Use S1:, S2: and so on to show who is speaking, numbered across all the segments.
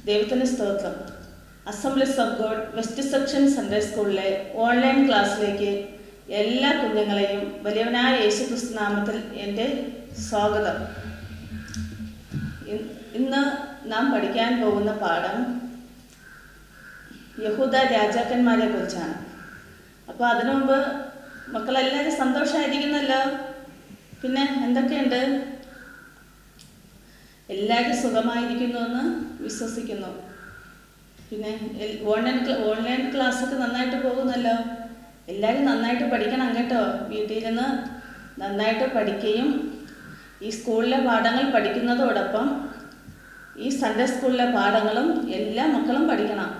S1: ദൈവത്തിന് സ്തോത്രം. Assemblies of God west section Sunday സ്കൂളിലെ ഓൺലൈൻ ക്ലാസ്സിലേക്ക് എല്ലാ കുഞ്ഞുങ്ങളെയും വലിയവനായ യേശുക്രിസ്തു നാമത്തിൽ എൻ്റെ സ്വാഗതം. ഇന്ന് നാം പഠിക്കാൻ പോകുന്ന പാഠം യഹൂദ രാജാക്കന്മാരെ കുറിച്ചാണ്. അപ്പോൾ അതിനു മുമ്പ് മക്കളെല്ലാവരും സന്തോഷമായിരിക്കുന്നല്ലോ. പിന്നെ എന്തൊക്കെയുണ്ട്? എല്ലാവരും സുഖമായിരിക്കുന്നു എന്ന് വിശ്വസിക്കുന്നു. പിന്നെ ഓൺലൈൻ ക്ലാസ്സൊക്കെ നന്നായിട്ട് പോകുന്നല്ലോ. എല്ലാവരും നന്നായിട്ട് പഠിക്കണം കേട്ടോ. വീട്ടിലിരുന്ന് നന്നായിട്ട് പഠിക്കുകയും ഈ സ്കൂളിലെ പാഠങ്ങൾ പഠിക്കുന്നതോടൊപ്പം ഈ സൺഡേ സ്കൂളിലെ പാഠങ്ങളും എല്ലാ മക്കളും പഠിക്കണം.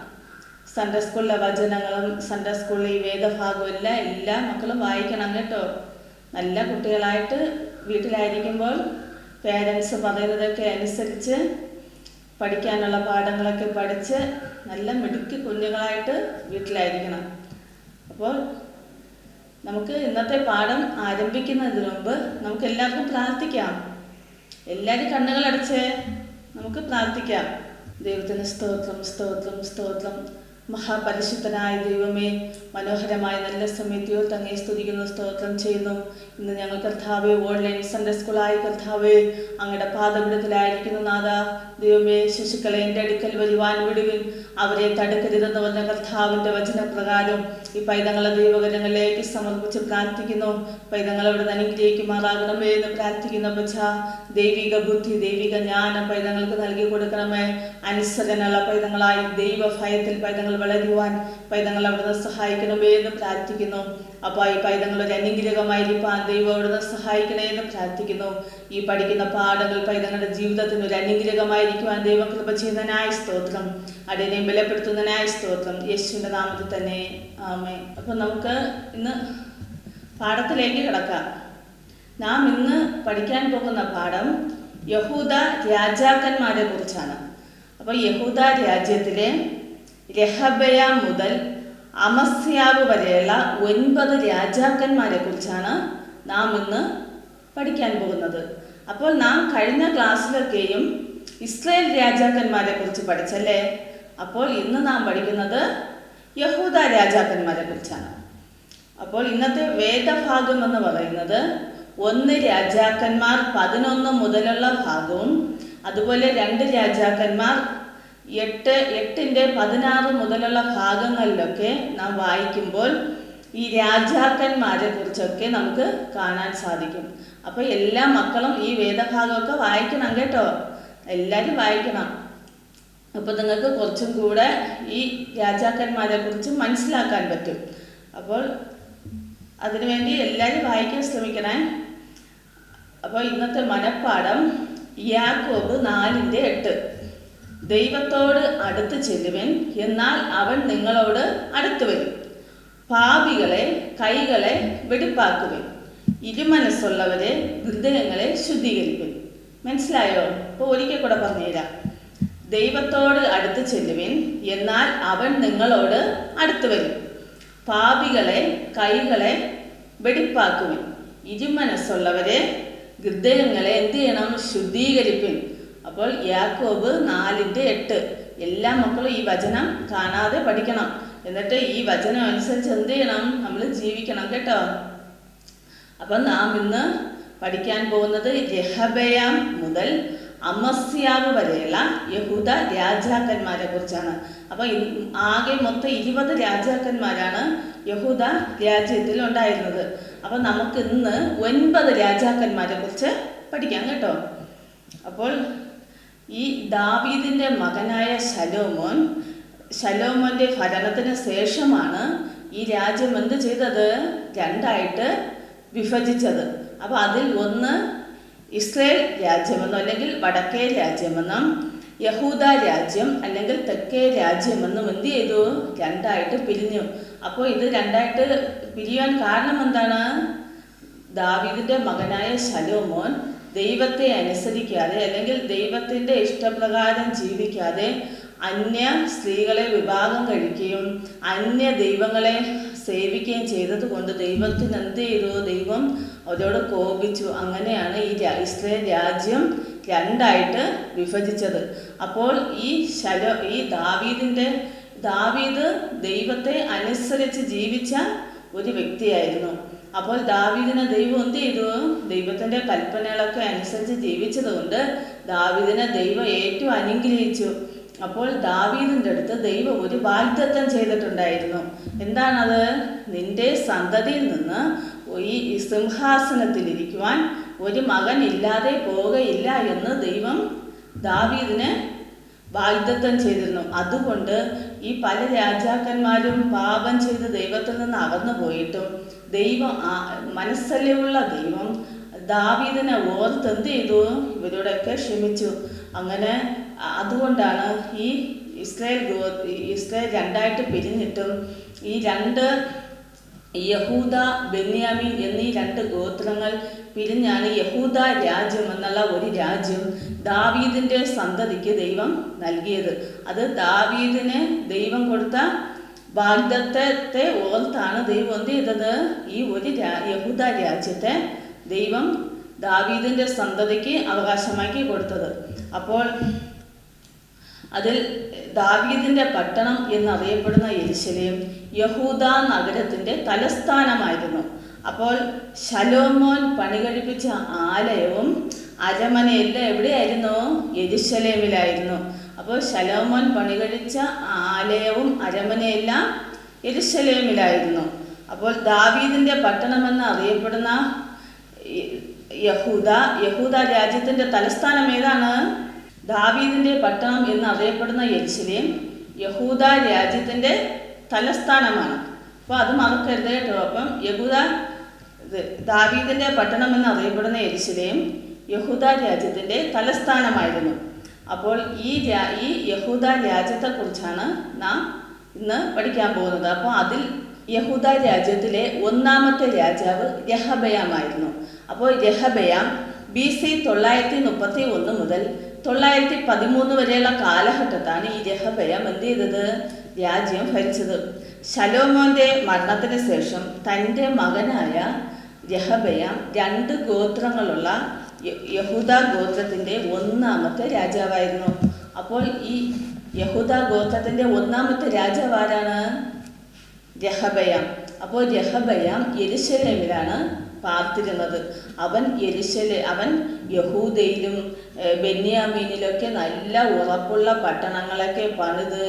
S1: സൺഡേ സ്കൂളിലെ വചനങ്ങളും സൺഡേ സ്കൂളിലെ ഈ വേദഭാഗവും എല്ലാ മക്കളും വായിക്കണം കേട്ടോ. നല്ല കുട്ടികളായിട്ട് വീട്ടിലായിരിക്കുമ്പോൾ പേരൻസ് പറയുന്നതൊക്കെ അനുസരിച്ച് പഠിക്കാനുള്ള പാഠങ്ങളൊക്കെ പഠിച്ച് നല്ല മിടുക്കി കുഞ്ഞുങ്ങളായിട്ട് വീട്ടിലായിരിക്കണം. അപ്പോൾ നമുക്ക് ഇന്നത്തെ പാഠം ആരംഭിക്കുന്നതിന് മുമ്പ് നമുക്ക് എല്ലാവർക്കും പ്രാർത്ഥിക്കാം. എല്ലാവരും കണ്ണുകളടച്ച് നമുക്ക് പ്രാർത്ഥിക്കാം. ദൈവത്തിന് സ്തോത്രം, സ്തോത്രം, സ്തോത്രം. മഹാപരിശുദ്ധനായ ദൈവമേ, മനോഹരമായ നല്ല സമയത്ത് അങ്ങേ സ്തുതിക്കുന്നു, സ്തോത്രം ചെയ്യുന്നു. ഇന്ന് ഞങ്ങൾ കർത്താവേ ഓൺലൈൻ സൺഡേ സ്കൂളായി കർത്താവേ അങ്ങയുടെ പാദപിടത്തിലായിരിക്കുന്നു നാഥ. ദൈവമേ, ശിശുക്കളെ എൻ്റെ അടുക്കൽ വരുവാൻ വിടുവിൻ, അവരെ തടുക്കരുതെന്ന് പറഞ്ഞ കർത്താവിൻ്റെ വചനപ്രകാരം ഈ പൈതങ്ങളെ ദൈവകരങ്ങളിലേക്ക് സമർപ്പിച്ച് പ്രാർത്ഥിക്കുന്നു. പൈതങ്ങളെ അവിടെ അനുഗ്രഹിക്കുമാറാകണമേ എന്ന് പ്രാർത്ഥിക്കുന്നു. പച്ച ദൈവിക ബുദ്ധി, ദൈവിക ജ്ഞാനം പൈതങ്ങൾക്ക് നൽകി കൊടുക്കണമേ. അനുസരണമുള്ള പൈതങ്ങളായി ദൈവഭയത്തിൽ പൈതങ്ങൾ വളരുവാൻ പൈതങ്ങൾ അവിടുന്ന് സഹായിക്കണമേ എന്ന് പ്രാർത്ഥിക്കുന്നു. അപ്പോൾ ഈ പൈതങ്ങൾ ഒരു അനുഗ്രഹമായിരിക്കാൻ ദൈവം അവിടുന്ന് സഹായിക്കണേ എന്ന് പ്രാർത്ഥിക്കുന്നു. ഈ പഠിക്കുന്ന പാഠങ്ങൾ പൈതങ്ങളുടെ ജീവിതത്തിന് ഒരു അനുഗ്രഹമായിരിക്കുവാൻ ദൈവം കൃപ ചെയ്യുന്നതിനായ സ്തോത്രം, അതിനെ ബലപ്പെടുത്തുന്നതിനായ സ്തോത്രം. യേശുവിൻ്റെ നാമത്തിൽ തന്നെ ആമേൻ. അപ്പോൾ നമുക്ക് ഇന്ന് പാഠത്തിലേക്ക് കിടക്കാം. നാം ഇന്ന് പഠിക്കാൻ പോകുന്ന പാഠം യഹൂദ രാജാക്കന്മാരെ കുറിച്ചാണ്. അപ്പോൾ യഹൂദ രാജ്യത്തിലെ രഹബയാം മുതൽ അമസ്യാവ് വരെയുള്ള 9 രാജാക്കന്മാരെ കുറിച്ചാണ് നാം ഇന്ന് പഠിക്കാൻ പോകുന്നത്. അപ്പോൾ നാം കഴിഞ്ഞ ക്ലാസ്സിലൊക്കെയും ഇസ്രായേൽ രാജാക്കന്മാരെ കുറിച്ച് പഠിച്ചല്ലേ. അപ്പോൾ ഇന്ന് നാം പഠിക്കുന്നത് യഹൂദ രാജാക്കന്മാരെ കുറിച്ചാണ്. അപ്പോൾ ഇന്നത്തെ വേദഭാഗം എന്ന് പറയുന്നത് 1 രാജാക്കന്മാർ 11 മുതലുള്ള ഭാഗവും അതുപോലെ 2 രാജാക്കന്മാർ 8-ന്റെ 16 മുതലുള്ള ഭാഗങ്ങളിലൊക്കെ നാം വായിക്കുമ്പോൾ ഈ രാജാക്കന്മാരെ കുറിച്ചൊക്കെ നമുക്ക് കാണാൻ സാധിക്കും. അപ്പോൾ എല്ലാ മക്കളും ഈ വേദഭാഗമൊക്കെ വായിക്കണം കേട്ടോ. എല്ലാവരും വായിക്കണം. അപ്പോൾ നിങ്ങൾക്ക് കുറച്ചും കൂടെ ഈ രാജാക്കന്മാരെ കുറിച്ച് മനസ്സിലാക്കാൻ പറ്റും. അപ്പോൾ അതിനുവേണ്ടി എല്ലാവരും വായിക്കാൻ ശ്രമിക്കണേ. അപ്പോൾ ഇന്നത്തെ മനപ്പാഠം യാക്കോബ് 4:8. ദൈവത്തോട് അടുത്ത് ചെല്ലുവൻ, എന്നാൽ അവൻ നിങ്ങളോട് അടുത്ത് വരും. പാപികളെ കൈകളെ വെടിപ്പാക്കുവൻ, ഇരുമനസ്സുള്ളവരെ ഹൃദയങ്ങളെ ശുദ്ധീകരിപ്പൻ. മനസ്സിലായോ? അപ്പോൾ ഒരിക്കൽ കൂടെ പറഞ്ഞുതരാം. ദൈവത്തോട് അടുത്ത് ചെല്ലുവൻ, എന്നാൽ അവൻ നിങ്ങളോട് അടുത്ത് വരും. പാപികളെ കൈകളെ വെടിപ്പാക്കുവൻ, ഇരുമനസ്സുള്ളവരെ ഹൃദയങ്ങളെ എന്ത് ചെയ്യണം? ശുദ്ധീകരിപ്പൻ. അപ്പോൾ യാക്കോബ് 4:8. എല്ലാ മക്കളും ഈ വചനം കാണാതെ പഠിക്കണം. എന്നിട്ട് ഈ വചനം അനുസരിച്ച് എന്ത് ചെയ്യണം? നമ്മൾ ജീവിക്കണം കേട്ടോ. അപ്പം നാം ഇന്ന് പഠിക്കാൻ പോകുന്നത് രഹബയാം മുതൽ അമസ്യാവ് വരെയുള്ള യഹൂദ രാജാക്കന്മാരെ കുറിച്ചാണ്. അപ്പോൾ ആകെ മൊത്തം 20 രാജാക്കന്മാരാണ് യഹൂദ രാജ്യത്തിൽ ഉണ്ടായിരുന്നത്. അപ്പം നമുക്ക് ഇന്ന് 9 രാജാക്കന്മാരെ കുറിച്ച് പഠിക്കാം കേട്ടോ. അപ്പോൾ ഈ ദാവീദിൻ്റെ മകനായ ശലോമോൻ്റെ ഭരണത്തിന് ശേഷമാണ് ഈ രാജ്യം എന്ത് ചെയ്തത്? 2ആയിട്ട് വിഭജിച്ചത്. അപ്പോൾ അതിൽ ഒന്ന് ഇസ്രായേൽ രാജ്യമെന്നും അല്ലെങ്കിൽ വടക്കേ രാജ്യമെന്നും യഹൂദ രാജ്യം അല്ലെങ്കിൽ തെക്കേ രാജ്യമെന്നും എന്ത് ചെയ്തു? 2ആയിട്ട് പിരിഞ്ഞു. അപ്പോൾ ഇത് 2ആയിട്ട് പിരിയാൻ കാരണം എന്താണ്? ദാവീദിൻ്റെ മകനായ ശലോമോൻ ദൈവത്തെ അനുസരിക്കാതെ അല്ലെങ്കിൽ ദൈവത്തിൻ്റെ ഇഷ്ടപ്രകാരം ജീവിക്കാതെ അന്യ സ്ത്രീകളെ വിവാഹം കഴിക്കുകയും അന്യ ദൈവങ്ങളെ സേവിക്കുകയും ചെയ്തതുകൊണ്ട് ദൈവത്തിന് എന്ത് ചെയ്തു? ദൈവം അവരോട് കോപിച്ചു. അങ്ങനെയാണ് ഇസ്രായേൽ രാജ്യം രണ്ടായിട്ട് വിഭജിച്ചത്. അപ്പോൾ ഈ ദാവീദ് ദൈവത്തെ അനുസരിച്ച് ജീവിച്ച ഒരു വ്യക്തിയായിരുന്നു. അപ്പോൾ ദാവീദിനെ ദൈവം എന്ത് ചെയ്തു? ദൈവത്തിൻ്റെ കൽപ്പനകളൊക്കെ അനുസരിച്ച് ജീവിച്ചത് കൊണ്ട് ദാവീദിനെ ദൈവം ഏറ്റവും അനുഗ്രഹിച്ചു. അപ്പോൾ ദാവീദിൻ്റെ അടുത്ത് ദൈവം ഒരു വാഗ്ദത്തം ചെയ്തിട്ടുണ്ടായിരുന്നു. എന്താണത്? നിന്റെ സന്തതിയിൽ നിന്ന് ഈ സിംഹാസനത്തിലിരിക്കുവാൻ ഒരു മകൻ ഇല്ലാതെ പോവുകയില്ല എന്ന് ദൈവം ദാവീദിന് വാഗ്ദത്തം ചെയ്തിരുന്നു. അതുകൊണ്ട് ഈ പല രാജാക്കന്മാരും പാപം ചെയ്ത് ദൈവത്തിൽ നിന്ന് അകന്നു പോയിട്ടും ദൈവം മനസ്സല്ലുള്ള ദൈവം ദാവീദിനെ ഓർത്ത് എന്ത് ചെയ്തു? ഇവരോടൊക്കെ ക്ഷമിച്ചു. അങ്ങനെ അതുകൊണ്ടാണ് ഈ ഇസ്രായേൽ രണ്ടായിട്ട് പിരിഞ്ഞിട്ടും ഈ രണ്ട് യഹൂദ ബെന്യാമീൻ എന്നീ രണ്ട് ഗോത്രങ്ങൾ പിരിഞ്ഞാണ് യഹൂദ രാജ്യം എന്നുള്ള ഒരു രാജ്യം ദാവീദിൻ്റെ സന്തതിക്ക് ദൈവം നൽകിയത്. അത് ദാവീദിന് ദൈവം കൊടുത്ത വാഗ്ദത്തത്തെ ഓർത്താണ് ദൈവം എന്ത് ചെയ്തത്? ഈ ഒരു യഹൂദ രാജ്യത്തെ ദൈവം ദാവീദിൻ്റെ സന്തതിക്ക് അവകാശമാക്കി കൊടുത്തത്. അപ്പോൾ അതിൽ ദാവീദിൻ്റെ പട്ടണം എന്നറിയപ്പെടുന്ന യെരുശലേം യഹൂദ നഗരത്തിൻ്റെ തലസ്ഥാനമായിരുന്നു. അപ്പോൾ ശലോമോൻ പണികഴിപ്പിച്ച ആലയവും അരമനയെല്ലാം എവിടെയായിരുന്നു? യെരുശലേമിലായിരുന്നു. അപ്പോൾ ശലോമോൻ പണികഴിച്ച ആലയവും അരമനയെല്ലാം യെരുശലേമിലായിരുന്നു. അപ്പോൾ ദാവീദിൻ്റെ പട്ടണമെന്ന് അറിയപ്പെടുന്ന യഹൂദ രാജ്യത്തിൻ്റെ തലസ്ഥാനം ഏതാണ്? ദാവീദിൻ്റെ പട്ടണം എന്നറിയപ്പെടുന്ന യെരുശലേം യഹൂദ രാജ്യത്തിൻ്റെ തലസ്ഥാനമാണ്. അപ്പോൾ അത് മറക്കരുത് കേട്ടോ. അപ്പം ദാവീദിൻ്റെ പട്ടണം എന്നറിയപ്പെടുന്ന യെരുശലേം യഹൂദ രാജ്യത്തിൻ്റെ തലസ്ഥാനമായിരുന്നു. അപ്പോൾ ഈ യഹൂദ രാജ്യത്തെക്കുറിച്ചാണ് നാം ഇന്ന് പഠിക്കാൻ പോകുന്നത്. അപ്പോൾ അതിൽ യഹൂദ രാജ്യത്തിലെ ഒന്നാമത്തെ രാജാവ് രെഹബയാമായിരുന്നു. അപ്പോൾ രെഹബയാം BC 931 മുതൽ 913 വരെയുള്ള കാലഘട്ടത്താണ് ഈ രെഹബയാം എന്ത് ചെയ്തത്? രാജ്യം ഭരിച്ചത്. ശലോമോൻ്റെ മരണത്തിന് ശേഷം തൻ്റെ മകനായ രെഹബയാം 2 ഗോത്രങ്ങളുള്ള യഹൂദ ഗോത്രത്തിൻ്റെ ഒന്നാമത്തെ രാജാവായിരുന്നു. അപ്പോൾ ഈ യഹൂദ ഗോത്രത്തിൻ്റെ ഒന്നാമത്തെ രാജാവ് ആരാണ്? രെഹബയാം. അപ്പോൾ രെഹബയാം യെരുശലേമിലാണ് പാർത്തിരുന്നത്. അവൻ യഹൂദയിലും ബെന്യാമീനിലൊക്കെ നല്ല ഉറപ്പുള്ള പട്ടണങ്ങളൊക്കെ പണിത്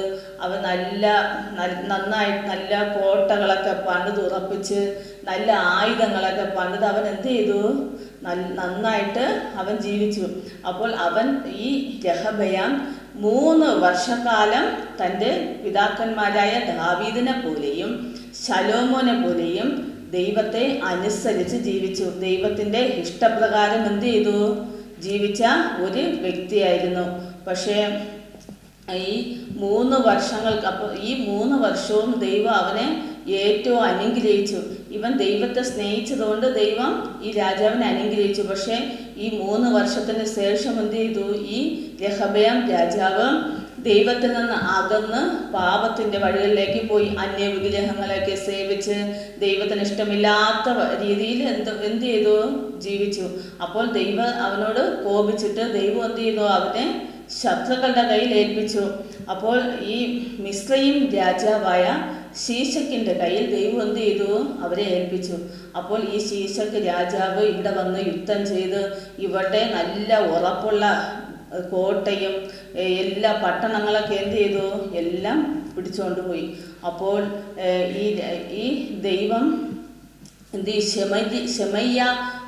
S1: അവൻ നല്ല കോട്ടകളൊക്കെ പണിതുറപ്പിച്ച് നല്ല ആയുധങ്ങളൊക്കെ പണിത് അവൻ എന്ത് ചെയ്തു? നന്നായിട്ട് അവൻ ജീവിച്ചു. അപ്പോൾ ഈ രെഹബയാം 3 വർഷക്കാലം തൻ്റെ പിതാക്കന്മാരായ ദാവീദിനെ പോലെയും ശലോമോനെ പോലെയും ദൈവത്തെ അനുസരിച്ച് ജീവിച്ചു. ദൈവത്തിൻ്റെ ഇഷ്ടപ്രകാരം എന്ത് ചെയ്തു? ജീവിച്ച ഒരു വ്യക്തിയായിരുന്നു. പക്ഷേ ഈ 3 വർഷങ്ങൾക്ക് ഈ 3 വർഷവും ദൈവം അവനെ ഏറ്റവും അനുഗ്രഹിച്ചു. ഇവൻ ദൈവത്തെ സ്നേഹിച്ചതുകൊണ്ട് ദൈവം ഈ രാജാവിനെ അനുഗ്രഹിച്ചു. പക്ഷേ ഈ 3 വർഷത്തിന് ശേഷം എന്ത് ചെയ്തു? ഈ രെഹബയാം രാജാവ് ദൈവത്തിൽ നിന്ന് അകന്ന് പാപത്തിൻ്റെ വഴികളിലേക്ക് പോയി അന്യവിഗ്രഹങ്ങളെയൊക്കെ സേവിച്ച് ദൈവത്തിന് ഇഷ്ടമില്ലാത്ത രീതിയിൽ എന്ത് ചെയ്തു? ജീവിച്ചു. അപ്പോൾ ദൈവം അവനോട് കോപിച്ചിട്ട് ദൈവം എന്ത് ചെയ്തു? അവനെ ശത്രുക്കളുടെ കയ്യിൽ ഏൽപ്പിച്ചു. അപ്പോൾ ഈ മിസ്രയീം രാജാവായ ശീശക്കിൻ്റെ കയ്യിൽ ദൈവം എന്ത് ചെയ്തു? അവരെ ഏൽപ്പിച്ചു. അപ്പോൾ ഈ ശീശക്ക് രാജാവ് ഇവിടെ വന്ന് യുദ്ധം ചെയ്ത് ഇവിടെ നല്ല ഉറപ്പുള്ള കോട്ടയും എല്ലാ പട്ടണങ്ങളൊക്കെ എന്ത് ചെയ്തു? എല്ലാം പിടിച്ചുകൊണ്ട് പോയി. അപ്പോൾ ഈ ദൈവം ശെമയ്യ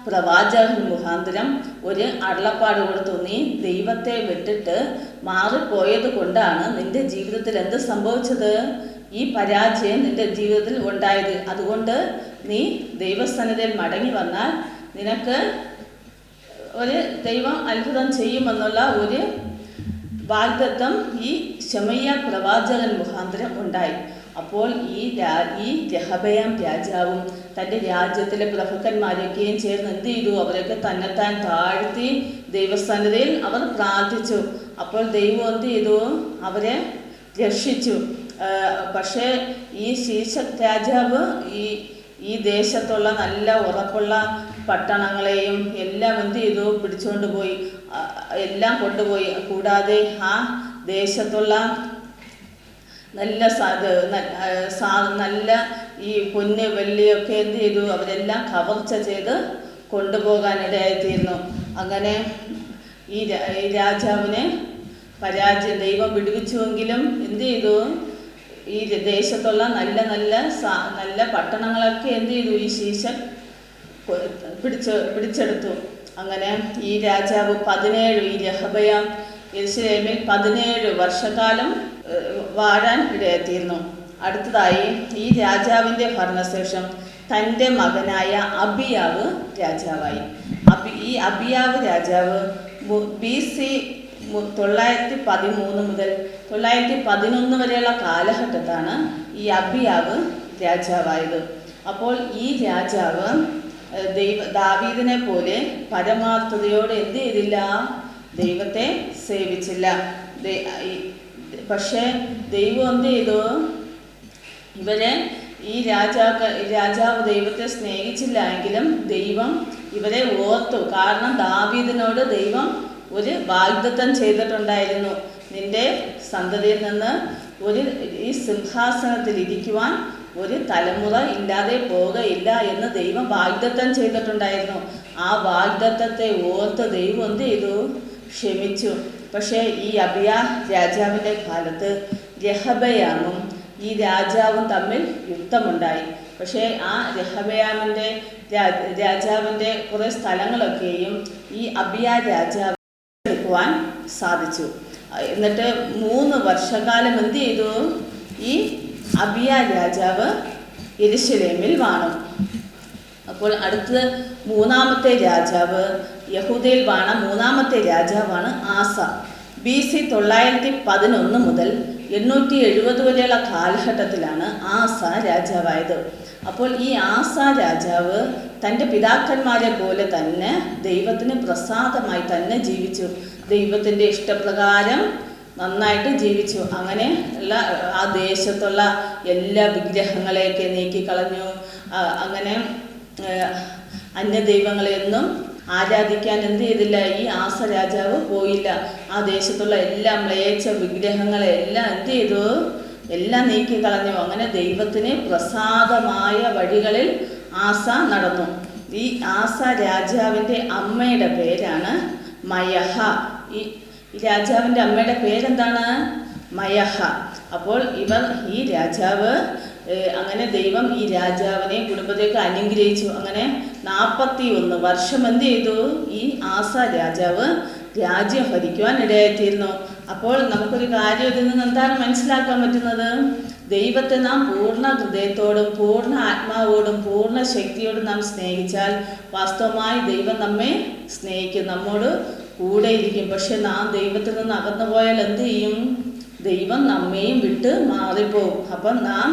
S1: പ്രവാചകൻ മുഖാന്തരം ഒരു അരുളപ്പാട് കൊടുത്തു. നീ ദൈവത്തെ വിട്ടിട്ട് മാറിപ്പോയത് കൊണ്ടാണ് നിന്റെ ജീവിതത്തിൽ എന്ത് സംഭവിച്ചത്? ഈ പരാജയം നിന്റെ ജീവിതത്തിൽ ഉണ്ടായത്. അതുകൊണ്ട് നീ ദൈവസന്നിധിയിൽ മടങ്ങി വന്നാൽ നിനക്ക് ഒരു ദൈവം അത്ഭുതം ചെയ്യുമെന്നുള്ള ഒരു വാഗ്ദത്തം ഈ ശമയ്യ പ്രവാചകൻ മുഖാന്തരം ഉണ്ടായി. അപ്പോൾ ഈ രെഹബയാം രാജാവും തൻ്റെ രാജ്യത്തിലെ പ്രഭുക്കന്മാരൊക്കെയും ചേർന്ന് എന്ത് ചെയ്തു? അവരൊക്കെ തന്നെത്താൻ താഴ്ത്തി ദൈവസന്നിധിയിൽ അവർ പ്രാർത്ഥിച്ചു. അപ്പോൾ ദൈവം എന്ത് ചെയ്തു? അവരെ രക്ഷിച്ചു. പക്ഷേ ഈ ശീശക് രാജാവ് ഈ ദേശത്തുള്ള നല്ല ഉറപ്പുള്ള പട്ടണങ്ങളെയും എല്ലാം എന്ത് ചെയ്തു? പിടിച്ചുകൊണ്ട് പോയി, എല്ലാം കൊണ്ടുപോയി. കൂടാതെ ആ ദേശത്തുള്ള നല്ല നല്ല ഈ പൊന്ന് വെള്ളിയൊക്കെ എന്ത് ചെയ്തു? അവരെല്ലാം കവർച്ച ചെയ്ത് കൊണ്ടുപോകാനിടയായിത്തീർന്നു. അങ്ങനെ ഈ രാജാവിനെ ദൈവം വിടുവിച്ചുവെങ്കിലും എന്ത് ചെയ്തു? ഈ ദേശത്തുള്ള നല്ല പട്ടണങ്ങളൊക്കെ എന്ത് ചെയ്തു? ഈ ശീശക് പിടിച്ചെടുത്തു. അങ്ങനെ ഈ രാജാവ് ഈ രെഹബയാം യെരൂശലേമിൽ 17 വർഷക്കാലം വാഴാൻ ഇടയായിത്തീർന്നു. അടുത്തതായി ഈ രാജാവിൻ്റെ ഭരണശേഷം തൻ്റെ മകനായ അബിയാവ് രാജാവായി. ഈ അബിയാവ് രാജാവ് BC 913 മുതൽ 911 വരെയുള്ള കാലഘട്ടത്താണ് ഈ അബിയാവ് രാജാവായത്. അപ്പോൾ ഈ രാജാവ് ദാവീദിനെ പോലെ പരമാർത്ഥതയോടെ എന്ത് ചെയ്തില്ല? ദൈവത്തെ സേവിച്ചില്ല. പക്ഷേ ദൈവം എന്ത് ചെയ്തു? ഈ രാജാവ് ദൈവത്തെ സ്നേഹിച്ചില്ല എങ്കിലും ദൈവം ഇവരെ ഓർത്തു. കാരണം ദാവീദിനോട് ദൈവം ഒരു വാഗ്ദത്തം ചെയ്തിട്ടുണ്ടായിരുന്നു. നിന്റെ സന്തതിയിൽ നിന്ന് ഈ സിംഹാസനത്തിൽ ഇരിക്കുവാൻ ഒരു തലമുറ ഇല്ലാതെ പോകയില്ല എന്ന് ദൈവം വാഗ്ദത്തം ചെയ്തിട്ടുണ്ടായിരുന്നു. ആ വാഗ്ദത്തത്തെ ഓർത്ത് ദൈവം എന്ത് ചെയ്തു? ക്ഷമിച്ചു. പക്ഷേ ഈ അബിയാ രാജാവിൻ്റെ കാലത്ത് രെഹബയാമും ഈ രാജാവും തമ്മിൽ യുദ്ധമുണ്ടായി. പക്ഷേ ആ രാജാവിൻ്റെ കുറേ സ്ഥലങ്ങളൊക്കെയും ഈ അബിയാ രാജാവ് എടുക്കുവാൻ സാധിച്ചു. എന്നിട്ട് 3 വർഷക്കാലം എന്ത് ചെയ്തു? ഈ അബിയാ രാജാവ് യെരൂശലേമിൽ വാണു. അപ്പോൾ അടുത്ത മൂന്നാമത്തെ രാജാവ്, യഹൂദയിൽ വാണ മൂന്നാമത്തെ രാജാവാണ് ആസ. BC 911 മുതൽ 870 വരെയുള്ള കാലഘട്ടത്തിലാണ് ആസ രാജാവായത്. അപ്പോൾ ഈ ആസ രാജാവ് തൻ്റെ പിതാക്കന്മാരെ പോലെ തന്നെ ദൈവത്തിന് പ്രസാദമായി തന്നെ ജീവിച്ചു. ദൈവത്തിൻ്റെ ഇഷ്ടപ്രകാരം നന്നായിട്ട് ജീവിച്ചു. അങ്ങനെ ഉള്ള ആ ദേശത്തുള്ള എല്ലാ വിഗ്രഹങ്ങളെയൊക്കെ നീക്കിക്കളഞ്ഞു. അങ്ങനെ അന്യദൈവങ്ങളെയൊന്നും ആരാധിക്കാൻ എന്ത് ചെയ്തില്ല? ഈ ആസ രാജാവ് പോയില്ല. ആ ദേശത്തുള്ള എല്ലാ മ്ലേച്ഛ വിഗ്രഹങ്ങളെ എല്ലാം എന്ത് ചെയ്തു? എല്ലാം നീക്കിക്കളഞ്ഞു. അങ്ങനെ ദൈവത്തിന് പ്രസാദമായ വഴികളിൽ ആസ നടന്നു. ഈ ആസ രാജാവിൻ്റെ അമ്മയുടെ പേരാണ് മയഹ. ഈ രാജാവിൻ്റെ അമ്മയുടെ പേരെന്താണ്? മയഹ. അപ്പോൾ ഈ രാജാവ് അങ്ങനെ ദൈവം ഈ രാജാവിനെ കുടുംബത്തേക്ക് അനുഗ്രഹിച്ചു. അങ്ങനെ 41 വർഷം എന്ത് ചെയ്തു? ഈ ആസ രാജാവ് രാജ്യം ഭരിക്കുവാൻ ഇടയായിത്തീർന്നു. അപ്പോൾ നമുക്കൊരു കാര്യം ഇതിൽ നിന്ന് എന്താണ് മനസ്സിലാക്കാൻ പറ്റുന്നത്? ദൈവത്തെ നാം പൂർണ്ണ ഹൃദയത്തോടും പൂർണ്ണ ആത്മാവോടും പൂർണ്ണ ശക്തിയോടും നാം സ്നേഹിച്ചാൽ വാസ്തവമായി ദൈവം നമ്മെ സ്നേഹിക്കും, നമ്മോട് കൂടെ ഇരിക്കും. പക്ഷെ നാം ദൈവത്തിൽ നിന്ന് അകന്നു പോയാൽ എന്ത് ചെയ്യും? ദൈവം നമ്മയും വിട്ട് മാറിപ്പോവും. അപ്പം നാം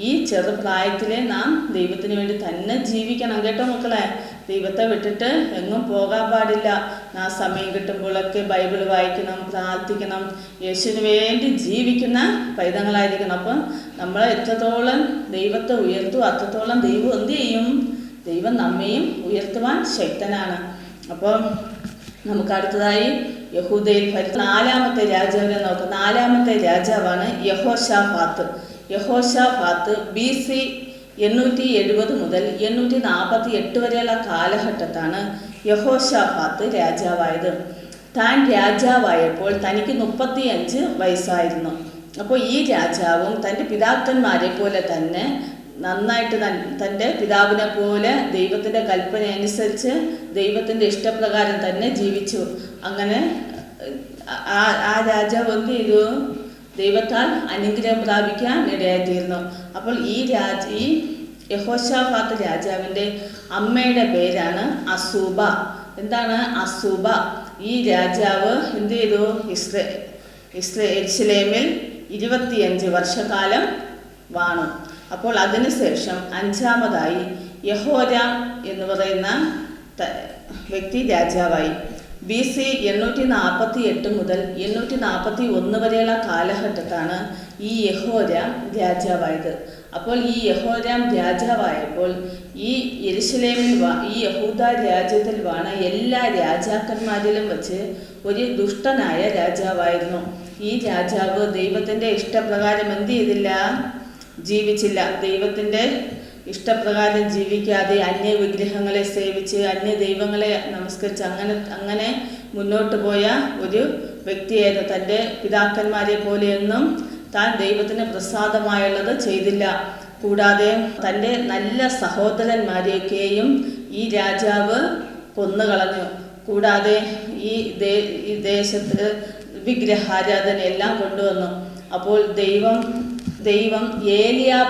S1: ഈ ചെറുപ്രായത്തിലെ നാം ദൈവത്തിന് വേണ്ടി തന്നെ ജീവിക്കണം കേട്ടോ മക്കളെ. ദൈവത്തെ വിട്ടിട്ട് എങ്ങും പോകാൻ പാടില്ല. നാം സമയം കിട്ടുമ്പോഴൊക്കെ ബൈബിൾ വായിക്കണം, പ്രാർത്ഥിക്കണം, യേശുവിന് വേണ്ടി ജീവിക്കുന്ന പൈതങ്ങളായിരിക്കണം. അപ്പം നമ്മൾ എത്രത്തോളം ദൈവത്തെ ഉയർത്തും അത്രത്തോളം ദൈവം എന്ത് ചെയ്യും? ദൈവം നമ്മയും ഉയർത്തുവാൻ ശക്തനാണ്. അപ്പം നമുക്ക് അടുത്തതായി യഹൂദയിൽ നാലാമത്തെ രാജാവിനെ നോക്കാം. നാലാമത്തെ രാജാവാണ് യഹോശാഫാത്ത്. യഹോശാഫാത്ത് BC 870 മുതൽ 848 വരെയുള്ള കാലഘട്ടത്താണ് യഹോശാഫാത്ത് രാജാവായത്. താൻ രാജാവായപ്പോൾ തനിക്ക് 35 വയസ്സായിരുന്നു. അപ്പോൾ ഈ രാജാവും തൻ്റെ പിതാക്കന്മാരെ പോലെ തന്നെ നന്നായിട്ട് തൻ്റെ പിതാവിനെ പോലെ ദൈവത്തിൻ്റെ കൽപ്പന അനുസരിച്ച് ദൈവത്തിൻ്റെ ഇഷ്ടപ്രകാരം തന്നെ ജീവിച്ചു. അങ്ങനെ ആ രാജാവ് എന്ത് ചെയ്തു? ദൈവത്താൽ അനുഗ്രഹം പ്രാപിക്കാൻ ഇടയായിത്തീർന്നു. അപ്പോൾ ഈ യഹോശാഫാത്ത് രാജാവിൻ്റെ അമ്മയുടെ പേരാണ് അസൂബ. എന്താണ് അസൂബ? ഈ രാജാവ് എന്ത് ചെയ്തു? യെരൂശലേമിൽ 25 വർഷക്കാലം വാണു. അപ്പോൾ അതിനുശേഷം 5-മതായി യഹോരാം എന്ന് പറയുന്ന വ്യക്തി രാജാവായി. BC 848 മുതൽ 841 വരെയുള്ള കാലഘട്ടത്താണ് ഈ യഹോരാം രാജാവായത്. അപ്പോൾ ഈ യഹോരാം രാജാവായപ്പോൾ ഈ യെരൂശലേമിൽ ഈ യഹൂദ രാജ്യത്തിൽ വാണ എല്ലാ രാജാക്കന്മാരിലും വെച്ച് ഒരു ദുഷ്ടനായ രാജാവായിരുന്നു. ഈ രാജാവ് ദൈവത്തിൻ്റെ ഇഷ്ടപ്രകാരം എന്ത് ചെയ്തില്ല? ജീവിച്ചില്ല. ദൈവത്തിൻ്റെ ഇഷ്ടപ്രകാരം ജീവിക്കാതെ അന്യ വിഗ്രഹങ്ങളെ സേവിച്ച് അന്യ ദൈവങ്ങളെ നമസ്കരിച്ച് അങ്ങനെ മുന്നോട്ട് പോയ ഒരു വ്യക്തിയായിരുന്നു. തൻ്റെ പിതാക്കന്മാരെ പോലെയൊന്നും താൻ ദൈവത്തിന് പ്രസാദമായുള്ളത് ചെയ്തില്ല. കൂടാതെ തൻ്റെ നല്ല സഹോദരന്മാരെയൊക്കെയും ഈ രാജാവ് കൊന്നുകളഞ്ഞു. കൂടാതെ ഈ ദേശത്ത് വിഗ്രഹാരാധന എല്ലാം കൊണ്ടുവന്നു. അപ്പോൾ ദൈവം ഏലിയാവ്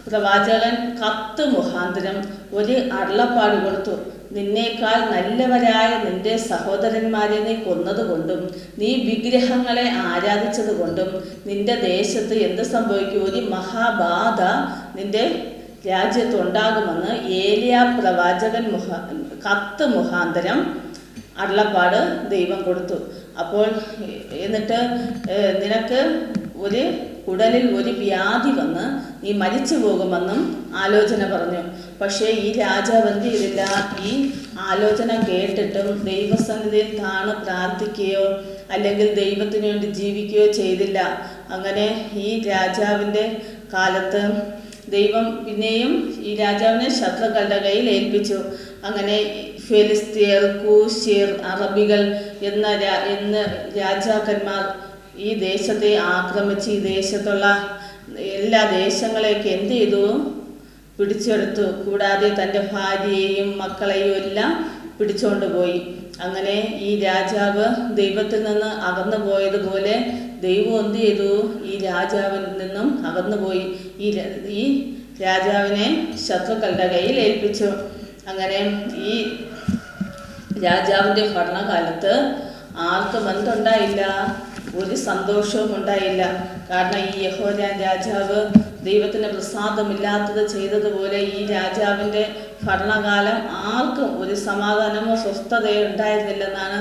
S1: പ്രവാചകൻ കത്ത് മുഖാന്തരം ഒരു അരുളപ്പാട് കൊടുത്തു. നിന്നേക്കാൾ നല്ലവരായ നിന്റെ സഹോദരന്മാരെ നീ കൊന്നതുകൊണ്ടും നീ വിഗ്രഹങ്ങളെ ആരാധിച്ചതുകൊണ്ടും നിന്റെ ദേശത്ത് എന്ത് സംഭവിക്കും? ഒരു മഹാബാധ നിന്റെ രാജ്യത്തുണ്ടാകുമെന്ന് ഏലിയാ പ്രവാചകൻ കത്ത് മുഖാന്തരം അരുളപ്പാട് ദൈവം കൊടുത്തു. അപ്പോൾ എന്നിട്ട് നിനക്ക് ഒരു കുടലിൽ ഒരു വ്യാധി വന്ന് നീ മരിച്ചു പോകുമെന്നും ആലോചന പറഞ്ഞു. പക്ഷേ ഈ രാജാവ് എന്ത് ചെയ്തില്ല? ഈ ആലോചന കേട്ടിട്ടും ദൈവസന്നിധിയിൽ താണു പ്രാർത്ഥിക്കുകയോ അല്ലെങ്കിൽ ദൈവത്തിന് വേണ്ടി ജീവിക്കുകയോ ചെയ്തില്ല. അങ്ങനെ ഈ രാജാവിൻ്റെ കാലത്ത് ദൈവം പിന്നെയും ഈ രാജാവിനെ ശത്രുക്കളുടെ കയ്യിൽ ഏൽപ്പിച്ചു. അങ്ങനെ ഫെലിസ്തീയർ, കൂശ്യർ, അറബികൾ എന്ന രാജാക്കന്മാർ ഈ ദേശത്തെ ആക്രമിച്ച് ഈ ദേശത്തുള്ള എല്ലാ ദേശങ്ങളെയൊക്കെ എന്ത് ചെയ്തു? പിടിച്ചെടുത്തു. കൂടാതെ തൻ്റെ ഭാര്യയെയും മക്കളെയും എല്ലാം പിടിച്ചുകൊണ്ട് പോയി. അങ്ങനെ ഈ രാജാവ് ദൈവത്തിൽ നിന്ന് അകന്നു പോയതുപോലെ ദൈവം എന്ത് ചെയ്തു? ഈ രാജാവിൽ നിന്നും അകന്നുപോയി. ഈ രാജാവിനെ ശത്രുക്കളുടെ കയ്യിൽ ഏൽപ്പിച്ചു. അങ്ങനെ ഈ രാജാവിൻ്റെ ഭരണകാലത്ത് ആർക്കും എന്തുണ്ടായില്ല? ഒരു സന്തോഷവും ഉണ്ടായില്ല. കാരണം ഈ യഹോരാം രാജാവ് ദൈവത്തിന് പ്രസാദമില്ലാത്തത് ചെയ്തതുപോലെ ഈ രാജാവിൻ്റെ ഭരണകാലം ആർക്കും ഒരു സമാധാനമോ സ്വസ്ഥതയോ ഉണ്ടായിരുന്നില്ലെന്നാണ്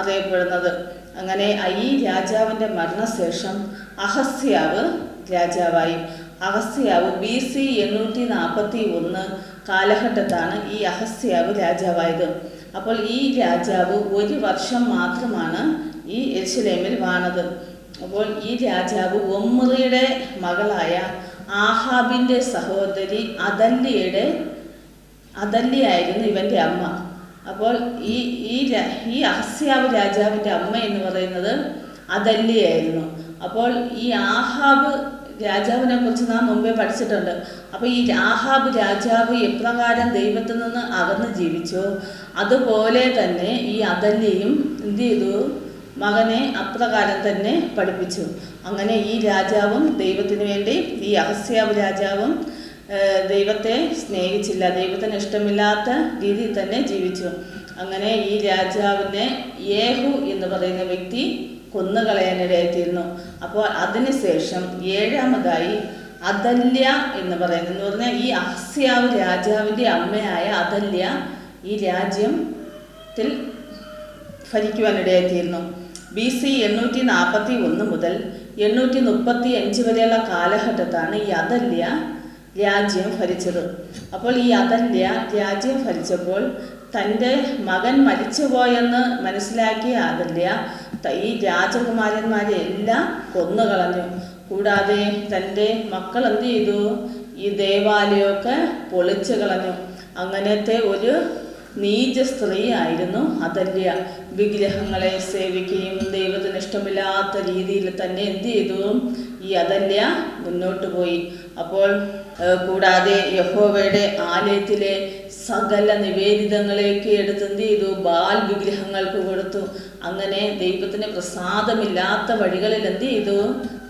S1: അറിയപ്പെടുന്നത്. അങ്ങനെ ഈ രാജാവിൻ്റെ മരണശേഷം അഹസ്യാവ് രാജാവായി. അഹസ്യാവ് BC 841 കാലഘട്ടത്താണ് ഈ അഹസ്യാവ് രാജാവായത്. അപ്പോൾ ഈ രാജാവ് 1 വർഷം മാത്രമാണ് ഈ യെരൂശലേമിൽ വാണത്. അപ്പോൾ ഈ രാജാവ് ഒമ്രിയുടെ മകളായ ആഹാബിൻ്റെ സഹോദരി അതല്യായിരുന്നു ഇവൻ്റെ അമ്മ. അപ്പോൾ ഈ അഹസ്യാവ് രാജാവിൻ്റെ അമ്മ എന്ന് പറയുന്നത് അതല്യായിരുന്നു. അപ്പോൾ ഈ ആഹാബ് രാജാവിനെ കുറിച്ച് നാം മുമ്പേ പഠിച്ചിട്ടുണ്ട്. അപ്പോൾ ഈ ആഹാബ് രാജാവ് എപ്രകാരം ദൈവത്തിൽ നിന്ന് അകന്ന് ജീവിച്ചോ അതുപോലെ തന്നെ ഈ അതല്യയും എന്ത് ചെയ്തു? മകനെ അപ്രകാരം തന്നെ പഠിപ്പിച്ചു. അങ്ങനെ ഈ രാജാവും ദൈവത്തിന് വേണ്ടി, ഈ അഹസ്യാവ് രാജാവും ദൈവത്തെ സ്നേഹിച്ചില്ല, ദൈവത്തിന് ഇഷ്ടമില്ലാത്ത രീതിയിൽ തന്നെ ജീവിച്ചു. അങ്ങനെ ഈ രാജാവിനെ യേഹു എന്ന് പറയുന്ന വ്യക്തി കൊന്നുകളയാനിടയായിത്തീർന്നു. അപ്പോൾ അതിനുശേഷം 7-മതായി അതല്യ എന്ന് പറഞ്ഞാൽ ഈ അഹസ്യാവ് രാജാവിൻ്റെ അമ്മയായ അതല്യ ഈ രാജ്യത്തിൽ ഭരിക്കുവാനിടയായിത്തീർന്നു. BC 841 മുതൽ 835 വരെയുള്ള കാലഘട്ടത്താണ് ഈ അതല്യ രാജ്യം ഭരിച്ചത്. അപ്പോൾ ഈ അതല്യ രാജ്യം ഭരിച്ചപ്പോൾ തൻ്റെ മകൻ മരിച്ചുപോയെന്ന് മനസ്സിലാക്കിയ അതല്യ ഈ രാജകുമാരന്മാരെ എല്ലാം കൊന്നുകളഞ്ഞു. കൂടാതെ തൻ്റെ മക്കൾ എന്ത് ചെയ്തു? ഈ ദേവാലയമൊക്കെ പൊളിച്ചു കളഞ്ഞു. അങ്ങനത്തെ ഒരു നീച സ്ത്രീ ആയിരുന്നു അതല്യ. വിഗ്രഹങ്ങളെ സേവിക്കുകയും ദൈവത്തിന് ഇഷ്ടമില്ലാത്ത രീതിയിൽ തന്നെ എന്ത് ചെയ്തു? ഈ അതല്യ മുന്നോട്ട് പോയി. അപ്പോൾ കൂടാതെ യഹോവയുടെ ആലയത്തിലെ സകല നിവേദിതങ്ങളെയൊക്കെ എടുത്ത് എന്ത് ചെയ്തു? ബാൽ വിഗ്രഹങ്ങൾക്ക് കൊടുത്തു. അങ്ങനെ ദൈവത്തിന് പ്രസാദമില്ലാത്ത വഴികളിൽ എന്ത് ചെയ്തു?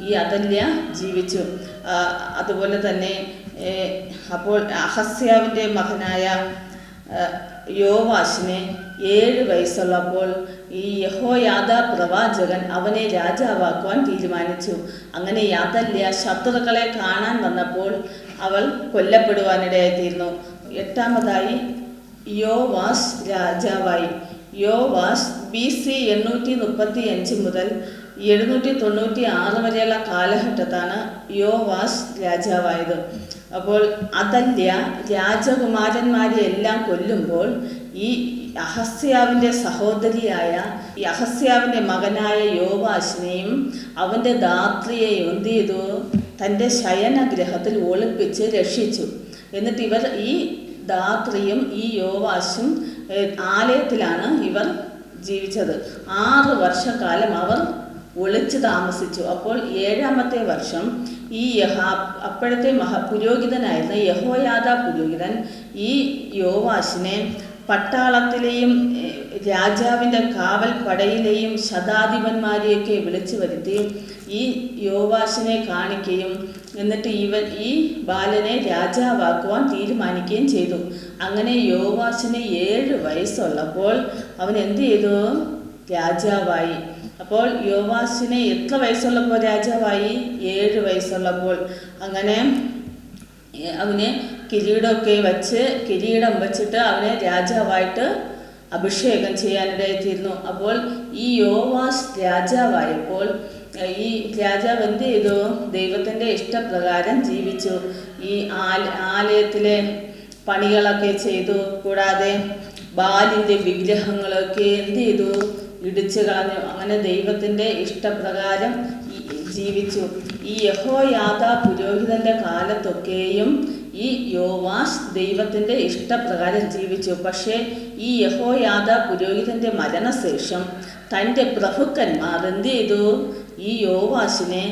S1: ഈ അതല്യ ജീവിച്ചു. അതുപോലെ തന്നെ അപ്പോൾ അഹസ്യാവിൻ്റെ മകനായ യോവാശിനെ 7 വയസ്സുള്ളപ്പോൾ ഈ യഹോയാദ പ്രവാചകൻ അവനെ രാജാവാക്കുവാൻ തീരുമാനിച്ചു. അങ്ങനെ യാതല്യ ശത്രുക്കളെ കാണാൻ വന്നപ്പോൾ അവൾ കൊല്ലപ്പെടുവാനിടയായിത്തീർന്നു. 8-ാമതായി യോവാസ് രാജാവായി. യോവാസ് BC 835 മുതൽ 796 വരെയുള്ള കാലഘട്ടത്താണ് യോവാസ് രാജാവായത്. അപ്പോൾ അതല്യ രാജകുമാരന്മാരെ എല്ലാം കൊല്ലുമ്പോൾ ഈ അഹസ്യാവിൻ്റെ സഹോദരിയായ ഈ അഹസ്യാവിൻ്റെ മകനായ യോവാശിനെയും അവൻ്റെ ധാത്രിയെയും എന്ത് ചെയ്തു? തൻ്റെ ശയനഗ്രഹത്തിൽ ഒളിപ്പിച്ച് രക്ഷിച്ചു. എന്നിട്ട് ഇവർ ഈ ധാത്രിയും ഈ യോവാശും ആലയത്തിലാണ് ഇവർ ജീവിച്ചത്. 6 വർഷക്കാലം അവർ ഒളിച്ചു താമസിച്ചു. അപ്പോൾ 7-ാമത്തെ വർഷം ഈ അപ്പോഴത്തെ പുരോഹിതനായിരുന്ന യഹോയാദ പുരോഹിതൻ ഈ യോവാശിനെ പട്ടാളത്തിലെയും രാജാവിൻ്റെ കാവൽ പടയിലെയും ശതാധിപന്മാരെയൊക്കെ വിളിച്ചു വരുത്തി ഈ യോവാശിനെ കാണിക്കുകയും എന്നിട്ട് ഈ ബാലനെ രാജാവാക്കുവാൻ തീരുമാനിക്കുകയും ചെയ്തു. അങ്ങനെ യോവാശിന് 7 വയസ്സുള്ളപ്പോൾ അവൻ എന്ത് ചെയ്തു? രാജാവായി. അപ്പോൾ യോവാശിന് എത്ര വയസ്സുള്ളപ്പോൾ രാജാവായി? 7 വയസ്സുള്ളപ്പോൾ. അങ്ങനെ അവന് കിരീടം വച്ചിട്ട് അവനെ രാജാവായിട്ട് അഭിഷേകം ചെയ്യാനിടയായിത്തീർന്നു. അപ്പോൾ ഈ യോവാസ് രാജാവായപ്പോൾ ഈ രാജാവ് എന്ത് ചെയ്തു? ദൈവത്തിൻ്റെ ഇഷ്ടപ്രകാരം ജീവിച്ചു. ഈ ആലയത്തിലെ പണികളൊക്കെ ചെയ്തു. കൂടാതെ ബാലിൻ്റെ വിഗ്രഹങ്ങളൊക്കെ എന്ത് ചെയ്തു? ഇടിച്ചു കളഞ്ഞു. അങ്ങനെ ദൈവത്തിൻ്റെ ഇഷ്ടപ്രകാരം ജീവിച്ചു. ഈ യഹോയാദ പുരോഹിതൻ്റെ കാലത്തൊക്കെയും ഈ യോവാസ് ദൈവത്തിൻ്റെ ഇഷ്ടപ്രകാരം ജീവിച്ചു. പക്ഷേ ഈ യഹോയാദ പുരോഹിതൻ്റെ മരണശേഷം തൻ്റെ പ്രഭുക്കന്മാർ എന്ത് ചെയ്തു? ഈ യോവാശിനെ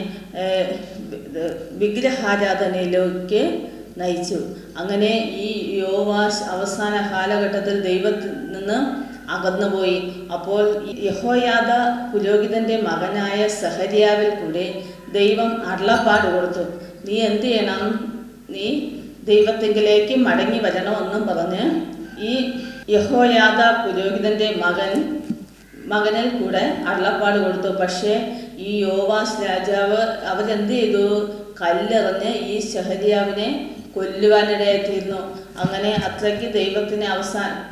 S1: വിഗ്രഹാരാധനയിലേക്ക് നയിച്ചു. അങ്ങനെ ഈ യോവാശ് അവസാന കാലഘട്ടത്തിൽ ദൈവത്തിൽ നിന്ന് അകന്നുപോയി. അപ്പോൾ യഹോയാദ പുരോഹിതൻ്റെ മകനായ സഹര്യാവിൽ കൂടെ ദൈവം അരുളപ്പാട് കൊടുത്തു. നീ എന്ത് ചെയ്യണം? നീ ദൈവത്തിങ്കിലേക്ക് മടങ്ങി വരണമെന്നും പറഞ്ഞ് ഈ യഹോയാദ പുരോഹിതൻ്റെ മകനിൽ കൂടെ അരുളപ്പാട് കൊടുത്തു. പക്ഷേ ഈ യോവാസ് രാജാവ് അവരെന്ത് ചെയ്തു? കല്ലെറിഞ്ഞ് ഈ സഹര്യാവിനെ കൊല്ലുവാനിടയായിത്തീർന്നു. അങ്ങനെ അത്രയ്ക്ക് ദൈവത്തിന്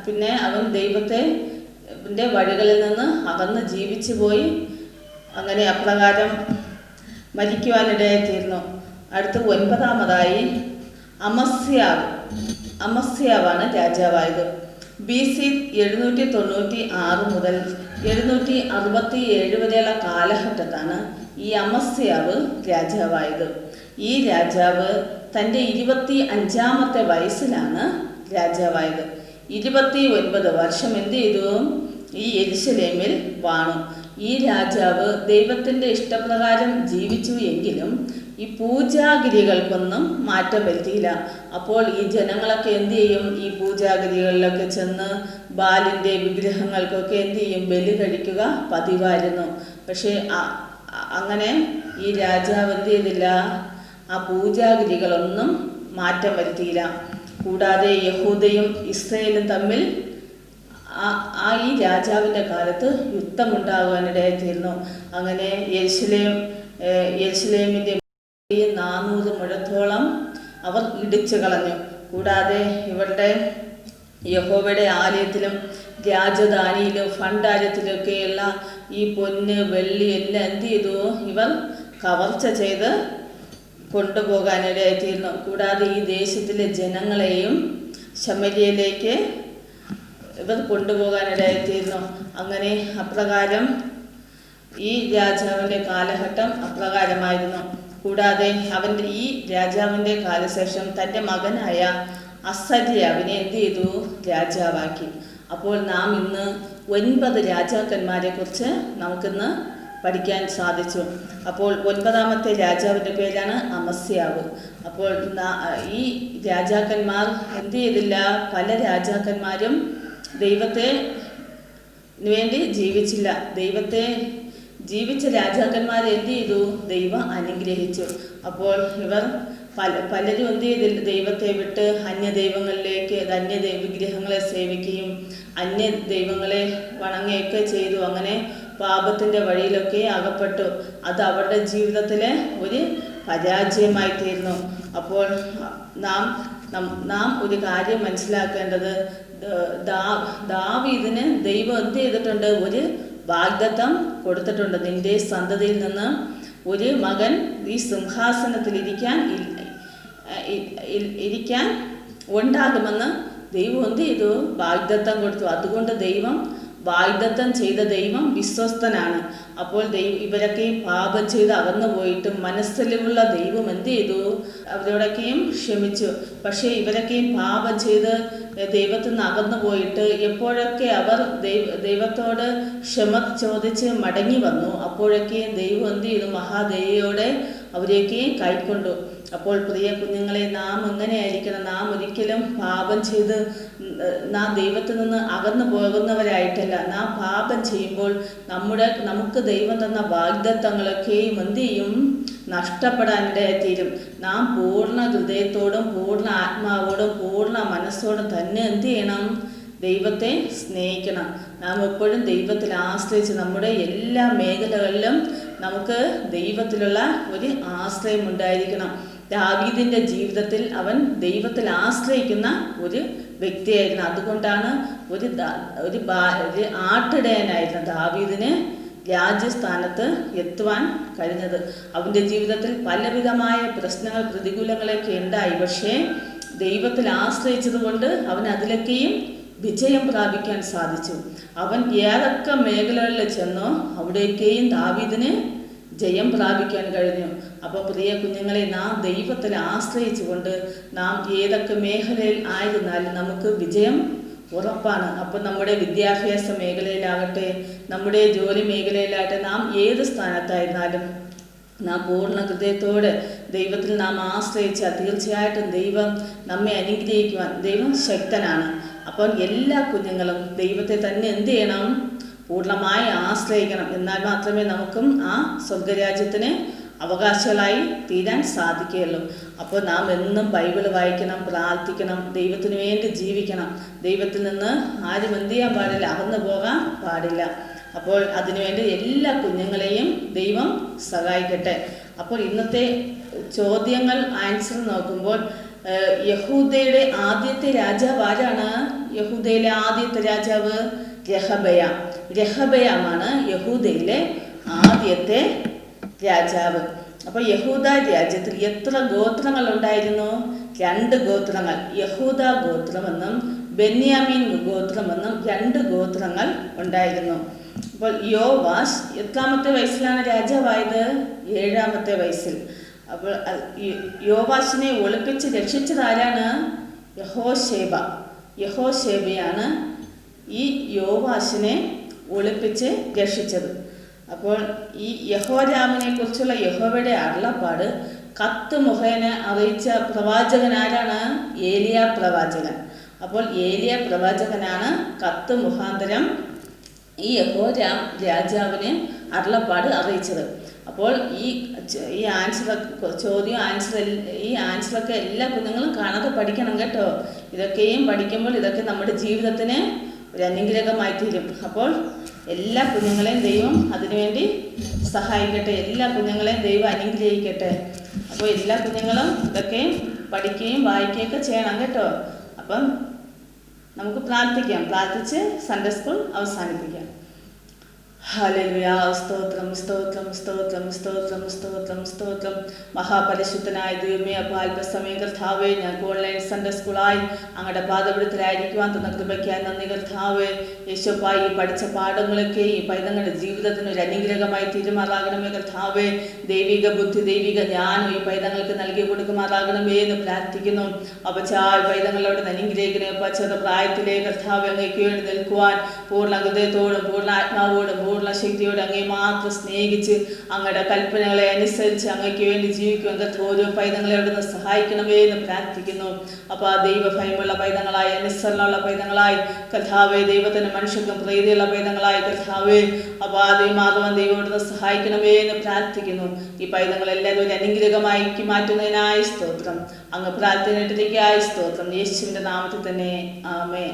S1: പിന്നെ അവൻ ദൈവത്തിൻ്റെ വഴികളിൽ നിന്ന് അകന്ന് ജീവിച്ചു പോയി. അങ്ങനെ അപ്രകാരം മരിക്കുവാനിടയായിത്തീർന്നു. അടുത്ത് 9-ാമതായി അമസ്യാവാണ് രാജാവായത്. BC 796 മുതൽ 767 വരെയുള്ള കാലഘട്ടത്താണ് ഈ അമസ്യാവ് രാജാവായത്. ഈ രാജാവ് തൻ്റെ 25-ാമത്തെ വയസ്സിലാണ് രാജാവായത്. 29 വർഷം എന്ത് ചെയ്തു? ഈ യെരുശലേമിൽ വാണു. ഈ രാജാവ് ദൈവത്തിൻ്റെ ഇഷ്ടപ്രകാരം ജീവിച്ചു എങ്കിലും ഈ പൂജാഗിരികൾക്കൊന്നും മാറ്റം വരുത്തിയില്ല. അപ്പോൾ ഈ ജനങ്ങളൊക്കെ എന്ത് ചെയ്യും? ഈ പൂജാഗിരികളിലൊക്കെ ചെന്ന് ബാലിൻ്റെ വിഗ്രഹങ്ങൾക്കൊക്കെ എന്ത് ചെയ്യും? ബലി കഴിക്കുക പതിവായിരുന്നു. പക്ഷേ അങ്ങനെ ഈ രാജാവ് എന്ത് ചെയ്തില്ല? ആ പൂജാഗിരികളൊന്നും മാറ്റം വരുത്തിയില്ല. കൂടാതെ യഹൂദയും ഇസ്രായേലും തമ്മിൽ ഈ രാജാവിൻ്റെ കാലത്ത് യുദ്ധമുണ്ടാകുവാനിടയായിത്തീർന്നു. അങ്ങനെ യെരുശലേമിൻ്റെ 400 മുഴത്തോളം അവർ ഇടിച്ചു കളഞ്ഞു. കൂടാതെ ഇവരുടെ യഹോവയുടെ ആലയത്തിലും രാജധാനിയിലും ഭണ്ഡാരത്തിലൊക്കെയുള്ള ഈ പൊന്ന് വെള്ളി എല്ലാം എന്ത് ചെയ്തു? ഇവർ കവർച്ച ചെയ്ത് കൊണ്ടുപോകാനിടയായിത്തീർന്നു. കൂടാതെ ഈ ദേശത്തിലെ ജനങ്ങളെയും ശമര്യയിലേക്ക് ഇവർ കൊണ്ടുപോകാനിടയായിത്തീർന്നു. അങ്ങനെ അപ്രകാരം ഈ രാജാവിൻ്റെ കാലഘട്ടം അപ്രകാരമായിരുന്നു. കൂടാതെ ഈ രാജാവിൻ്റെ കാലശേഷം തൻ്റെ മകനായ അസര്യാവിനെ എന്ത് ചെയ്തു? രാജാവാക്കി. അപ്പോൾ നാം ഇന്ന് 9 രാജാക്കന്മാരെ കുറിച്ച് നമുക്കിന്ന് പഠിക്കാൻ സാധിച്ചു. അപ്പോൾ 9-ാമത്തെ രാജാവിൻ്റെ പേരാണ് അമസ്യാവ്. അപ്പോൾ ഈ രാജാക്കന്മാർ എന്ത് ചെയ്തില്ല? പല രാജാക്കന്മാരും ദൈവത്തെ വേണ്ടി ജീവിച്ചില്ല. ജീവിച്ച രാജാക്കന്മാരെ എന്ത് ചെയ്തു? ദൈവം അനുഗ്രഹിച്ചു. അപ്പോൾ ഇവർ പലരും എന്ത് ചെയ്തില്ല, ദൈവത്തെ വിട്ട് അന്യദൈവങ്ങളിലേക്ക് വിഗ്രഹങ്ങളെ സേവിക്കുകയും അന്യ ദൈവങ്ങളെ വണങ്ങുകയൊക്കെ ചെയ്തു. അങ്ങനെ പാപത്തിൻ്റെ വഴിയിലൊക്കെ അകപ്പെട്ടു. അത് അവരുടെ ജീവിതത്തിലെ ഒരു പരാജയമായി തീർന്നു. അപ്പോൾ നാം ഒരു കാര്യം മനസ്സിലാക്കേണ്ടത്, ദാവീദിന് ദൈവം എന്ത് ചെയ്തിട്ടുണ്ട്? ഒരു വാഗ്ദത്തം കൊടുത്തിട്ടുണ്ട്. നിന്റെ സന്തതിയിൽ നിന്ന് ഒരു മകൻ ഈ സിംഹാസനത്തിൽ ഇരിക്കാൻ ഉണ്ടാകുമെന്ന് ദൈവം എന്ത് ചെയ്തു? വാഗ്ദത്തം കൊടുത്തു. അതുകൊണ്ട് വാഗ്ദത്തം ചെയ്ത ദൈവം വിശ്വസ്തനാണ്. അപ്പോൾ ഇവരൊക്കെയും പാപം ചെയ്ത് അകന്നു പോയിട്ടും മനസ്സിലുള്ള ദൈവം എന്ത് ചെയ്തു? അവരോടൊക്കെയും ക്ഷമിച്ചു. പക്ഷേ ഇവരൊക്കെയും പാപം ചെയ്ത് ദൈവത്തിൽ നിന്ന് അകന്നു പോയിട്ട് എപ്പോഴൊക്കെ അവർ ദൈവത്തോട് ക്ഷമ ചോദിച്ച് മടങ്ങി വന്നു, അപ്പോഴൊക്കെയും ദൈവം എന്ത് ചെയ്തു? മഹാദയയോടെ അവരെയൊക്കെയും കൈക്കൊണ്ടു. അപ്പോൾ പ്രിയ കുഞ്ഞുങ്ങളെ, നാം എങ്ങനെയായിരിക്കണം? നാം ഒരിക്കലും പാപം ചെയ്ത് നാം ദൈവത്തിൽ നിന്ന് അകന്നു പോകുന്നവരായിട്ടല്ല. നാം പാപം ചെയ്യുമ്പോൾ നമുക്ക് ദൈവം തന്ന വാഗ്ദത്തങ്ങളൊക്കെയും എന്ത് ചെയ്യും? നഷ്ടപ്പെടാനിടയായിത്തീരും. നാം പൂർണ്ണ ഹൃദയത്തോടും പൂർണ്ണ ആത്മാവോടും പൂർണ്ണ മനസ്സോടും തന്നെ എന്ത് ചെയ്യണം? ദൈവത്തെ സ്നേഹിക്കണം. നാം എപ്പോഴും ദൈവത്തിൽ ആശ്രയിച്ച് നമ്മുടെ എല്ലാ മേഖലകളിലും നമുക്ക് ദൈവത്തിലുള്ള ഒരു ആശ്രയം ഉണ്ടായിരിക്കണം. ദാവീദിൻ്റെ ജീവിതത്തിൽ അവൻ ദൈവത്തിൽ ആശ്രയിക്കുന്ന ഒരു വ്യക്തിയായിരുന്നു. അതുകൊണ്ടാണ് ഒരു ആട്ടിടയനായിരുന്ന ദാവീദിന് രാജ്യസ്ഥാനത്ത് എത്തുവാൻ കഴിഞ്ഞത്. അവൻ്റെ ജീവിതത്തിൽ പലവിധമായ പ്രശ്നങ്ങൾ, പ്രതികൂലങ്ങളൊക്കെ ഉണ്ടായി. പക്ഷേ ദൈവത്തിൽ ആശ്രയിച്ചത് കൊണ്ട് അവൻ അതിലൊക്കെയും വിജയം പ്രാപിക്കാൻ സാധിച്ചു. അവൻ ഏതൊക്കെ മേഖലകളിൽ ചെന്നോ അവിടേക്കെയും ദാവീദിന് ജയം പ്രാപിക്കാൻ കഴിഞ്ഞു. അപ്പോൾ പ്രിയ കുഞ്ഞുങ്ങളെ, നാം ദൈവത്തിൽ ആശ്രയിച്ചുകൊണ്ട് നാം ഏതൊക്കെ മേഖലയിൽ ആയിരുന്നാലും നമുക്ക് വിജയം ഉറപ്പാണ്. അപ്പോൾ നമ്മുടെ വിദ്യാഭ്യാസ മേഖലയിലാകട്ടെ, നമ്മുടെ ജോലി മേഖലയിലാകട്ടെ, നാം ഏത് സ്ഥാനത്തായിരുന്നാലും നാം പൂർണ്ണ ഹൃദയത്തോടെ ദൈവത്തിൽ നാം ആശ്രയിച്ചാൽ തീർച്ചയായിട്ടും ദൈവം നമ്മെ അനുഗ്രഹിക്കുവാൻ ദൈവം ശക്തനാണ്. അപ്പോൾ എല്ലാ കുഞ്ഞുങ്ങളും ദൈവത്തെ തന്നെ എന്ത് ചെയ്യണം? പൂർണ്ണമായി ആശ്രയിക്കണം. എന്നാൽ മാത്രമേ നമുക്കും ആ സ്വർഗരാജ്യത്തിന് അവകാശികളായി തീരാൻ സാധിക്കുകയുള്ളൂ. അപ്പോൾ നാം എന്നും ബൈബിൾ വായിക്കണം, പ്രാർത്ഥിക്കണം, ദൈവത്തിന് വേണ്ടി ജീവിക്കണം. ദൈവത്തിൽ നിന്ന് ആരും എന്ത് ചെയ്യാൻ പാടില്ല? അകന്നു പോകാൻ പാടില്ല. അപ്പോൾ അതിനുവേണ്ടി എല്ലാ കുഞ്ഞുങ്ങളെയും ദൈവം സഹായിക്കട്ടെ. അപ്പോൾ ഇന്നത്തെ ചോദ്യങ്ങൾ ആൻസർ നോക്കുമ്പോൾ, യഹൂദയുടെ ആദ്യത്തെ രാജാവ് ആരാണ്? യഹൂദയിലെ ആദ്യത്തെ രാജാവ് രഹബയാമാണ് യഹൂദയിലെ ആദ്യത്തെ രാജാവ്. അപ്പോൾ യഹൂദ രാജ്യത്തിൽ എത്ര ഗോത്രങ്ങൾ ഉണ്ടായിരുന്നു? 2 ഗോത്രങ്ങൾ. യഹൂദ ഗോത്രമെന്നും ബെന്യാമീൻ ഗോത്രമെന്നും 2 ഗോത്രങ്ങൾ ഉണ്ടായിരുന്നു. അപ്പോൾ യോവാശ് എത്രാമത്തെ വയസ്സിലാണ് രാജാവായത്? 7ാമത്തെ വയസ്സിൽ. അപ്പോൾ യോവാശിനെ ഒളിപ്പിച്ച് രക്ഷിച്ചത് ആരാണ്? യഹോശേബയാണ് ഈ യോവാശിനെ ഒളിപ്പിച്ച് രക്ഷിച്ചത്. അപ്പോൾ ഈ യഹോരാമിനെ കുറിച്ചുള്ള യഹോവയുടെ അരുളപ്പാട് കത്ത് മുഖേന അറിയിച്ച പ്രവാചകൻ ആരാണ്? ഏലിയ പ്രവാചകൻ. അപ്പോൾ ഏലിയ പ്രവാചകനാണ് കത്ത് മുഖാന്തരം ഈ യഹോരാം രാജാവിന് അരുളപ്പാട് അറിയിച്ചത്. അപ്പോൾ ഈ ആൻസറൊക്കെ എല്ലാ കുഞ്ഞുങ്ങളും കാണാതെ പഠിക്കണം കേട്ടോ. ഇതൊക്കെയും പഠിക്കുമ്പോൾ ഇതൊക്കെ നമ്മുടെ ജീവിതത്തിന് ഒരു അനുഗ്രഹമായി തീരും. അപ്പോൾ എല്ലാ കുഞ്ഞുങ്ങളെയും ദൈവം അതിനുവേണ്ടി സഹായിക്കട്ടെ. എല്ലാ കുഞ്ഞുങ്ങളെയും ദൈവം അനുഗ്രഹിക്കട്ടെ. അപ്പോൾ എല്ലാ കുഞ്ഞുങ്ങളും ഇതൊക്കെ പഠിക്കുകയും വായിക്കുകയൊക്കെ ചെയ്യണം കേട്ടോ. അപ്പം നമുക്ക് പ്രാർത്ഥിക്കാം. പ്രാർത്ഥിച്ച് സൺഡേ സ്കൂൾ അവസാനിപ്പിക്കാം. ഹല്ലേലൂയ. സ്തോത്രം സ്തോത്രം സ്തോത്രം സ്തോത്രം സ്തോത്രം സ്തോത്രം. മഹാപരിശുദ്ധനായ ദൈവമേ, അപ്പോൾ അല്പസമയം കർത്താവേ, ഞങ്ങൾക്ക് ഓൺലൈൻ സൺഡേ സ്കൂളായി അങ്ങയുടെ പാദപിടുത്തലായിരിക്കുവാൻ തന്ന കൃപയ്ക്കായി നന്ദി കർത്താവേ. യേശുപ്പായി ഈ പഠിച്ച പാഠങ്ങളൊക്കെ ഈ പൈതങ്ങളുടെ ജീവിതത്തിന് ഒരു അനുഗ്രഹമായി തീരുമാറാകണമേ കർത്താവേ. ദൈവിക ബുദ്ധി, ദൈവിക ജ്ഞാനം ഈ പൈതങ്ങൾക്ക് നൽകി കൊടുക്കുമാറാകണമേ എന്ന് പ്രാർത്ഥിക്കുന്നു. അപ്പച്ചായ് പൈതങ്ങളോട് അനുഗ്രഹിക്കണേ. അപ്പ ചെറു പ്രായത്തിലെ കർത്താവ് അങ്ങേക്ക് വേണ്ടി നിൽക്കുവാൻ പൂർണ്ണ ഹൃദയത്തോടും പൂർണ്ണ ആത്മാവോടും പൂർണ്ണ ശക്തിയോടെ അങ്ങേ മാത്രം സ്നേഹിച്ച് അങ്ങയുടെ കൽപ്പനകളെ അനുസരിച്ച് അങ്ങയ്ക്ക് വേണ്ടി ജീവിക്കുവാൻ കർത്താവ് ഓരോ പൈതങ്ങളെ അവിടുന്ന് സഹായിക്കണമേ എന്ന് പ്രാർത്ഥിക്കുന്നു. അപ്പോൾ ആ ദൈവഭയമുള്ള പൈതങ്ങളായി, അനുസരണമുള്ള പൈതങ്ങളായി കർത്താവെ, ദൈവത്തിന് മനുഷ്യർക്കും പ്രീതിയുള്ള പൈതങ്ങളായി കർത്താവെ, അപ്പോൾ ആ ദൈവമാധവൻ ദൈവം അവിടുന്ന് സഹായിക്കണമേ എന്ന് പ്രാർത്ഥിക്കുന്നു. ഈ പൈതങ്ങളെല്ലാവരും ഒരു അനുഗ്രഹമായി മാറ്റുന്നതിനായി സ്തോത്രം. അങ്ങ് പ്രാർത്ഥനയിട്ടിരിക്കായി സ്തോത്രം. യേശുവിൻ്റെ നാമത്തിൽ തന്നെ ആമേൻ.